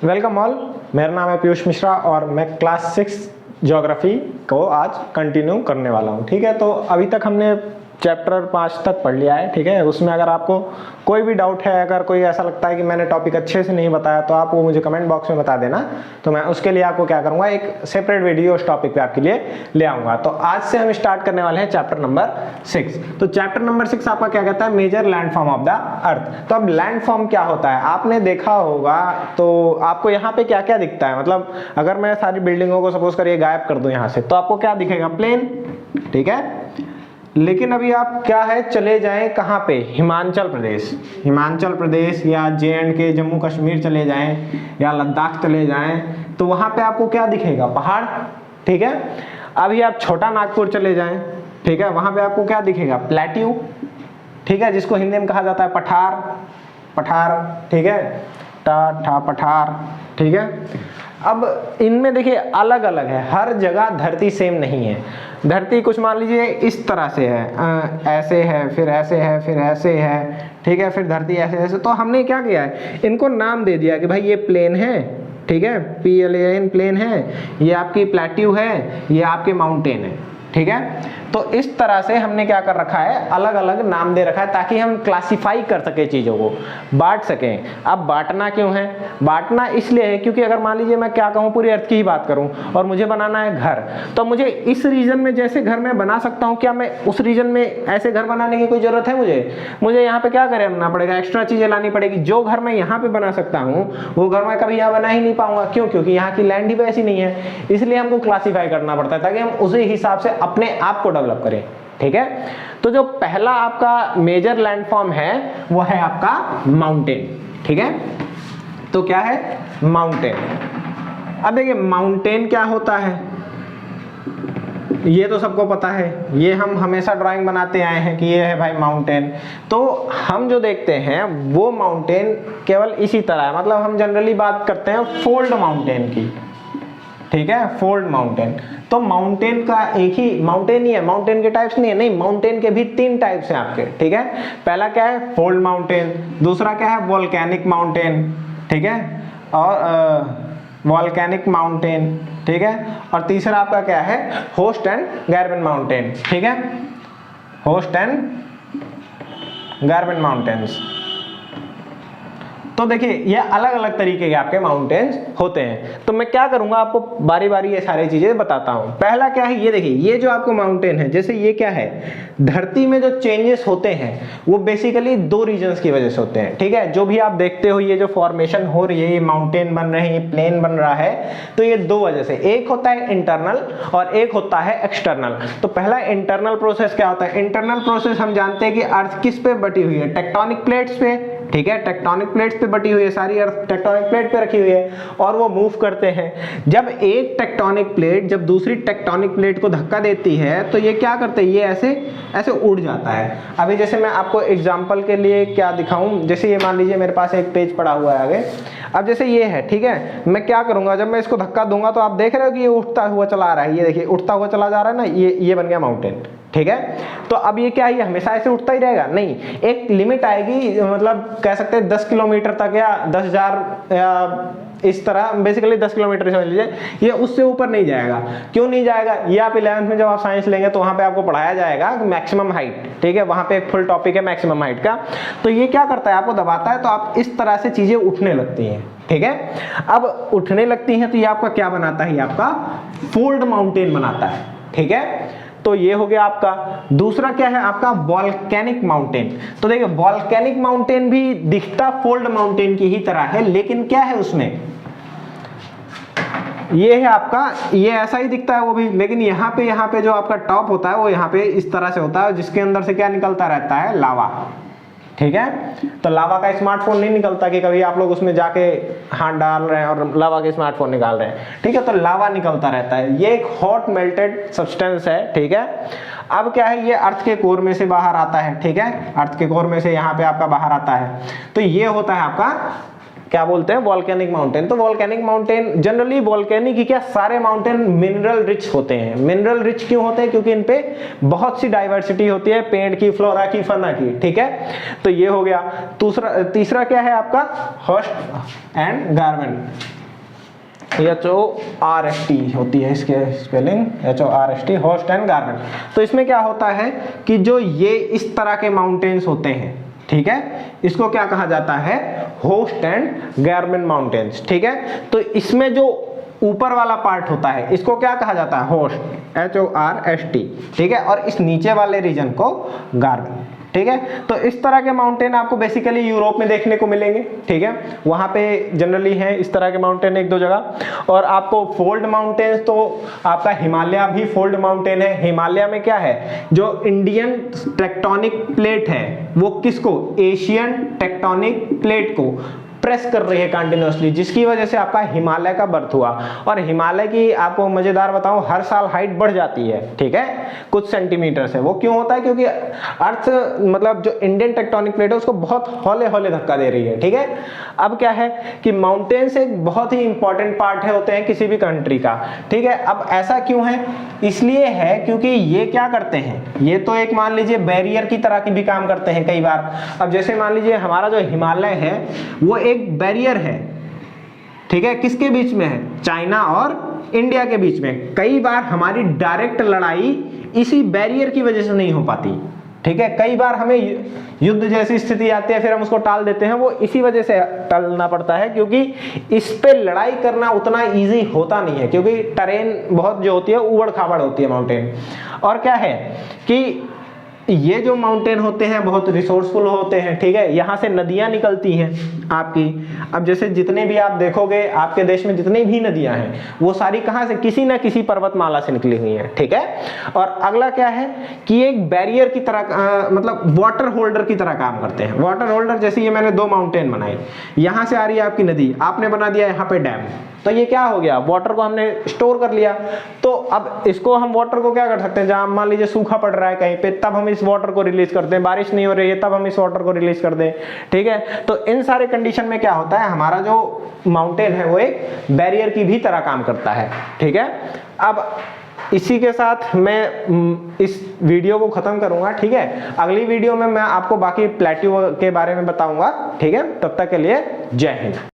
Welcome all. मेरा नाम है पीयूष मिश्रा और मैं क्लास 6 ज्योग्राफी को आज कंटिन्यू करने वाला हूँ। ठीक है, तो अभी तक हमने चैप्टर 5 तक पढ़ लिया है। ठीक है, उसमें अगर आपको कोई भी डाउट है, अगर कोई ऐसा लगता है कि मैंने टॉपिक अच्छे से नहीं बताया, तो आप वो मुझे कमेंट बॉक्स में बता देना। तो मैं उसके लिए आपको क्या करूँगा, एक सेपरेट वीडियो उस टॉपिक पे आपके लिए ले आऊँगा। तो आज से हम स्टार्ट करने वाले हैं चैप्टर नंबर 6। तो चैप्टर नंबर 6 आपका क्या कहता है, major landform of the earth. तो अब लैंड फॉर्म क्या होता है आपने देखा होगा, तो आपको यहाँ पे क्या क्या दिखता है। मतलब अगर मैं सारी बिल्डिंगों को सपोज करिए गायब कर दूं यहाँ से, तो आपको क्या दिखेगा, प्लेन। ठीक है, लेकिन अभी आप क्या है, चले जाएं कहाँ पे, हिमाचल प्रदेश या JNK जम्मू कश्मीर चले जाएं या लद्दाख चले जाएं, तो वहां पे आपको क्या दिखेगा, पहाड़। ठीक है, अभी आप छोटा नागपुर चले जाएं, ठीक है, वहां पे आपको क्या दिखेगा, प्लेट्यू। ठीक है, जिसको हिंदी में कहा जाता है पठार। ठीक है, पठार। ठीक है, अब इनमें देखिए अलग अलग है, हर जगह धरती सेम नहीं है। धरती कुछ मान लीजिए इस तरह से है, ऐसे है, फिर ऐसे है, फिर ऐसे है। ठीक है, फिर धरती ऐसे ऐसे। तो हमने क्या किया है, इनको नाम दे दिया कि भाई ये प्लेन है। ठीक है, PLAN प्लेन है, ये आपकी प्लेट्यू है, ये आपके माउंटेन है। ठीक है, तो इस तरह से हमने क्या कर रखा है, अलग अलग नाम दे रखा है ताकि हम क्लासिफाई कर सके, चीजों को बांट सकें। अब बांटना क्यों है, बांटना इसलिए है क्योंकि अगर मान लीजिए मैं क्या कहूँ, पूरी अर्थ की ही बात करूँ और मुझे बनाना है घर, तो मुझे इस रीजन में जैसे घर में बना सकता हूँ, क्या मैं उस रीजन में ऐसे घर बनाने की कोई जरूरत है मुझे यहाँ पे क्या करना पड़ेगा, एक्स्ट्रा चीजें लानी पड़ेगी। जो घर मैं यहाँ पे बना सकता हूँ वो घर मैं कभी यहाँ बना ही नहीं पाऊंगा। क्यों? क्योंकि यहाँ की लैंड ही वैसी नहीं है। इसलिए हमको क्लासीफाई करना पड़ता है ताकि हम उसी हिसाब से अपने आप को डेवलप करें। ठीक है, तो जो पहला आपका मेजर लैंडफॉर्म है वो है आपका माउंटेन। ठीक है, तो क्या है, माउंटेन। अब देखिए माउंटेन क्या होता है, ये तो सबको पता है, ये हम हमेशा ड्राइंग बनाते आए हैं कि ये है भाई माउंटेन। तो हम जो देखते हैं वो माउंटेन केवल इसी तरह है। मतलब हम जनरली बात करते हैं फोल्ड माउंटेन की। ठीक है, फोल्ड माउंटेन। तो माउंटेन का एक ही माउंटेन ही है, माउंटेन के टाइप्स नहीं है। नहीं, माउंटेन के भी 3 टाइप्स हैं आपके। ठीक है, पहला क्या है, फोल्ड माउंटेन। दूसरा क्या है, वोल्केनिक माउंटेन। ठीक है, और वोल्केनिक माउंटेन। ठीक है, और तीसरा आपका क्या है, होस्ट एंड गार्बन माउंटेन। ठीक है, होस्ट एंड गार्बन माउंटेन्स। तो देखिए ये अलग अलग तरीके के आपके माउंटेन्स होते हैं। तो मैं क्या करूंगा, आपको बारी बारी ये सारी चीजें बताता हूं। पहला क्या है, ये देखिए, ये जो आपको माउंटेन है, जैसे ये क्या है, धरती में जो चेंजेस होते हैं वो बेसिकली 2 रीजन्स की वजह से होते हैं। ठीक है, जो भी आप देखते हो ये जो फॉर्मेशन हो रही है, ये माउंटेन बन रहे हैं, ये प्लेन बन रहा है, तो ये 2 वजह से, एक होता है इंटरनल और एक होता है एक्सटर्नल। तो पहला इंटरनल प्रोसेस क्या होता है, इंटरनल प्रोसेस हम जानते हैं कि अर्थ किस पे बटी हुई है, टेक्टोनिक प्लेट्स पे। ठीक है, टेक्टोनिक प्लेट्स पे बटी हुई है, सारी अर्थ टेक्टोनिक प्लेट पे रखी हुई है और वो मूव करते हैं। जब एक टेक्टोनिक प्लेट जब दूसरी टेक्टोनिक प्लेट को धक्का देती है तो ये क्या करते हैं, ये ऐसे ऐसे उड़ जाता है। अभी जैसे मैं आपको एग्जांपल के लिए क्या दिखाऊं, जैसे ये मान लीजिए मेरे पास एक पेज पड़ा हुआ है आगे। अब जैसे ये है, ठीक है, मैं क्या करूंगा, जब मैं इसको धक्का दूंगा तो आप देख रहे हो कि ये उठता हुआ चला रहा है। ये देखिए उठता हुआ चला जा रहा है ना, ये बन गया माउंटेन। ठीक है, तो अब ये क्या है, ये हमेशा ऐसे उठता ही रहेगा? नहीं, एक लिमिट आएगी, मतलब कह सकते हैं 10 किलोमीटर तक या 10,000 या इस तरह, बेसिकली 10 किलोमीटर समझ लीजिए, ये उससे ऊपर नहीं जाएगा। क्यों नहीं जाएगा, ये आप 11th में जब आप साइंस लेंगे तो वहां पे आपको पढ़ाया जाएगा मैक्सिमम हाइट। ठीक है, वहां पे एक फुल टॉपिक है मैक्सिमम हाइट का। तो ये क्या करता है, आपको दबाता है तो आप इस तरह से चीजें उठने लगती हैं। ठीक है, अब उठने लगती हैं तो ये आपका क्या बनाता है, ये आपका फोल्ड माउंटेन बनाता है। ठीक है, तो ये हो गया आपका। दूसरा क्या है आपका, वॉल्केनिक माउंटेन। तो देखिए वॉल्केनिक माउंटेन भी दिखता फोल्ड माउंटेन की ही तरह है, लेकिन क्या है उसमें, ये है आपका, ये ऐसा ही दिखता है वो भी, लेकिन यहाँ पे जो आपका टॉप होता है वो यहाँ पे इस तरह से होता है, जिसके अंदर से क्या निकलता रहता है, लावा। ठीक है, तो लावा का स्मार्टफोन नहीं निकलता कि कभी आप लोग उसमें जाके हाथ डाल रहे हैं और लावा के स्मार्टफोन निकाल रहे हैं। ठीक है, तो लावा निकलता रहता है, ये एक हॉट मेल्टेड सब्सटेंस है। ठीक है, अब क्या है, ये अर्थ के कोर में से बाहर आता है। ठीक है, अर्थ के कोर में से यहाँ पे आपका बाहर आता है। तो ये होता है आपका क्या बोलते हैं, वॉल्केनिक माउंटेन। तो वॉल्केनिक माउंटेन जनरली वॉल्केनिक ही क्या, सारे माउंटेन मिनरल रिच होते हैं। मिनरल रिच क्यों होते हैं, क्योंकि इन पे बहुत सी डाइवर्सिटी होती है, पेड़ की, फ्लोरा की, फना की, ठीक है। तो ये हो गया। तीसरा क्या है आपका, होस्ट एंड गारमेंट, HORST होती है इसके spelling, HORST, host and garment. तो इसमें क्या होता है कि जो ये इस तरह के माउंटेन्स होते हैं, ठीक है, इसको क्या कहा जाता है, होस्ट एंड गारमेंट माउंटेन्स, ठीक है। तो इसमें जो ऊपर वाला पार्ट होता है इसको क्या कहा जाता है, होस्ट, HORST, ठीक है, और इस नीचे वाले रीजन को गारमेंट, ठीक है। तो इस तरह के माउंटेन आपको बेसिकली यूरोप में देखने को मिलेंगे, ठीक है, वहां पे जनरली है इस तरह के माउंटेन एक दो जगह। और आपको फोल्ड माउंटेन्स, तो आपका हिमालय भी फोल्ड माउंटेन है। हिमालय में क्या है, जो इंडियन टेक्टोनिक प्लेट है वो किसको, एशियन टेक्टोनिक प्लेट को प्रेस कर रही है कंटिन्यूअसली, जिसकी वजह से आपका हिमालय का बर्थ हुआ। और हिमालय की आपको मजेदार बताऊं, हर साल हाइट बढ़ जाती है, ठीक है, कुछ सेंटीमीटर से। वो क्यों होता है, क्योंकि अर्थ मतलब जो इंडियन टेक्टोनिक प्लेट है उसको बहुत हौले हौले धक्का दे रही है, ठीक है। अब क्या है कि माउंटेन्स एक बहुत ही इंपॉर्टेंट पार्ट है होते हैं किसी भी कंट्री का, ठीक है। अब ऐसा क्यों है, इसलिए है क्योंकि ये क्या करते हैं, ये तो एक मान लीजिए बैरियर की तरह की भी काम करते हैं कई बार। अब जैसे मान लीजिए हमारा जो हिमालय है वो एक बैरियर है, ठीक है, किसके बीच में है, चाइना और इंडिया के बीच में। कई बार हमारी डायरेक्ट लड़ाई इसी बैरियर की वजह से नहीं हो पाती, ठीक है। कई बार हमें युद्ध जैसी स्थिति आती है, फिर हम उसको टाल देते हैं, वो इसी वजह से टालना पड़ता है, क्योंकि इस पे लड़ाई करना उतना इजी होता नहीं है, क्योंकि टरेन बहुत जो होती है उबड़ खाबड़ होती है माउंटेन। और क्या है कि ये जो माउंटेन होते हैं बहुत रिसोर्सफुल होते हैं, ठीक है, यहाँ से नदियाँ निकलती हैं आपकी। अब जैसे जितने भी आप देखोगे आपके देश में जितनी भी नदियाँ हैं वो सारी कहाँ से, किसी ना किसी पर्वतमाला से निकली हुई हैं, ठीक है। और अगला क्या है कि एक बैरियर की तरह मतलब वाटर होल्डर की तरह काम करते हैं। वाटर होल्डर जैसे ये मैंने दो माउंटेन बनाए, यहाँ से आ रही है आपकी नदी, आपने बना दिया यहाँ पे डैम, तो ये क्या हो गया, वाटर को हमने स्टोर कर लिया। तो अब इसको हम वाटर को क्या कर सकते हैं, जहां मान लीजिए सूखा पड़ रहा है कहीं पे, तब हम इस वाटर को रिलीज करते हैं, बारिश नहीं हो रही है तब हम इस वाटर को रिलीज कर दें, ठीक है। तो इन सारे कंडीशन में क्या होता है, हमारा जो माउंटेन है वो एक बैरियर की भी तरह काम करता है, ठीक है। अब इसी के साथ मैं इस वीडियो को खत्म करूंगा, ठीक है। अगली वीडियो में मैं आपको बाकी प्लेट्यू के बारे में बताऊंगा, ठीक है। तब तक के लिए जय हिंद।